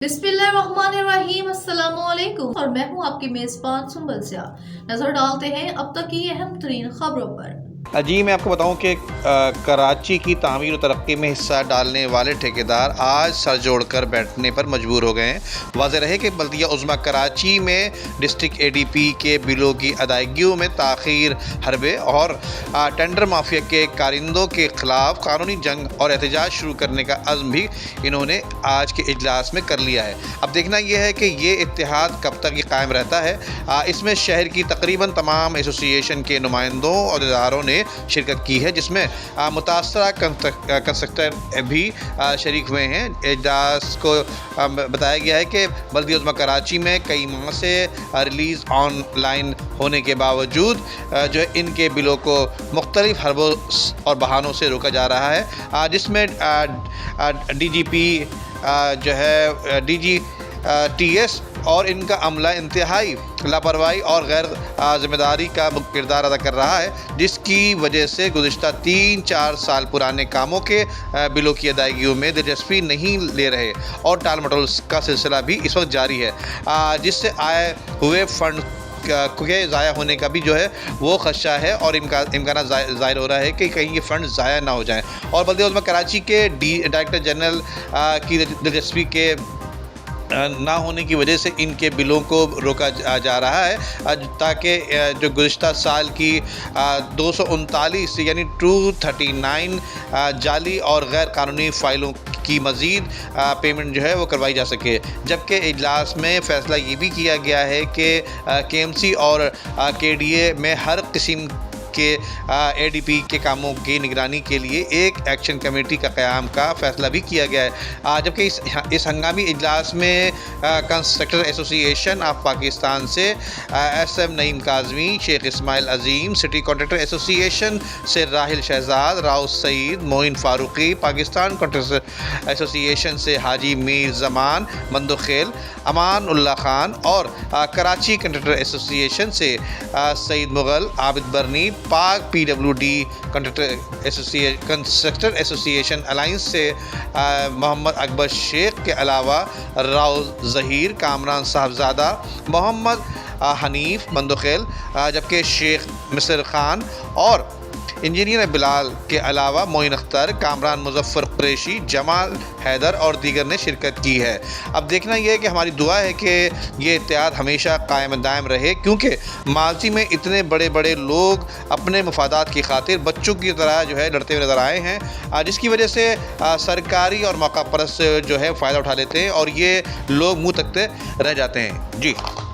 बिस्मिल्लाहिर्रहमानिर्रहीम, अस्सलाम वालेकुम। और मैं हूं आपकी मेज़बान सुंबल सियाह। नजर डालते हैं अब तक की अहम तरीन खबरों पर। जी, मैं आपको बताऊं कि कराची की तामीर और तरक्की में हिस्सा डालने वाले ठेकेदार आज सर जोड़कर बैठने पर मजबूर हो गए हैं। वाज़ेह रहे कि बल्दिया उज़्मा कराची में डिस्ट्रिक्ट ADP के बिलों की अदायगियों में ताख़ीर, हरबे और टेंडर माफिया के कारिंदों के ख़िलाफ़ कानूनी जंग और एहतजाज शुरू करने का अज़्म भी इन्होंने आज के इजलास में कर लिया है। अब देखना यह है कि ये इत्तेहाद कब तक ये कायम रहता है। इसमें शहर की तकरीबन तमाम एसोसिएशन के नुमाइंदों और इदारों ने शिरकत की है, जिसमें मुतासरा कंस्ट्रक्टर भी शरीक हुए हैं। इजलास को बताया गया है कि बल्दिया उज़्मा कराची में कई माह से रिलीज़ ऑनलाइन होने के बावजूद जो है इनके बिलों को मुख्तलिफ हरबों और बहानों से रोका जा रहा है, जिसमें DGP जो है DGTS और इनका अमला इंतहाई लापरवाही और गैर ज़िम्मेदारी का किरदार अदा कर रहा है, जिसकी वजह से गुज़िश्ता 3-4 साल पुराने कामों के बिलों की अदायगियों में दिलचस्पी नहीं ले रहे और टाल मटोल का सिलसिला भी इस वक्त जारी है, जिससे आए हुए फंड के ज़ाया होने का भी जो है वो खदशा है और इम्कान ज़ाहिर हो रहा है कि कहीं ये फ़ंड ज़ाया ना हो जाएं। और बल्दिया उज़्मा कराची के डायरेक्टर जनरल की दिलचस्पी के ना होने की वजह से इनके बिलों को रोका जा रहा है, ताकि जो गुज़िश्ता साल की 239 यानी 239 जाली और गैर कानूनी फ़ाइलों की मज़ीद पेमेंट जो है वो करवाई जा सके। जबकि इजलास में फ़ैसला ये भी किया गया है कि KMC और KDA में हर किस्म के ADP के कामों की निगरानी के लिए एक एक्शन कमेटी का क़याम का फ़ैसला भी किया गया है। जबकि इस हंगामी इजलास में कंस्ट्रक्टर एसोसिएशन ऑफ पाकिस्तान से SM नईम काज़मी, शेख इस्माइल अज़ीम, सिटी कॉन्ट्रैक्टर एसोसिएशन से राहिल शहजाद, राव सईद, मोइन फ़ारूकी, पाकिस्तान कॉन्ट्रैक्टर एसोसिएशन से हाजी मीर ज़मान मंदोखेल, अमान उल्ला ख़ान और कराची कॉन्ट्रैक्टर एसोसिएशन से सईद मुग़ल, आबिद बरनी, पाक PWD कंस्ट्रक्टर एसोसिएशन अलाइंस से मोहम्मद अकबर शेख के अलावा राव ज़हीर, कामरान साहबज़ादा, मोहम्मद हनीफ मंदोखेल, जबकि शेख मिस्र ख़ान और इंजीनियर बिलाल के अलावा मोइन अख्तर, कामरान मुज़फ़्फ़र कुरैशी, जमाल हैदर और दीगर ने शिरकत की है। अब देखना यह है कि हमारी दुआ है कि ये इत्तेहाद हमेशा कायम दायम रहे, क्योंकि माजी में इतने बड़े बड़े लोग अपने मफादात की खातिर बच्चों की तरह जो है लड़ते हुए नज़र आए हैं, जिसकी वजह से सरकारी और मौका परस्त जो है फ़ायदा उठा लेते हैं और ये लोग मुँह तकते रह जाते हैं। जी।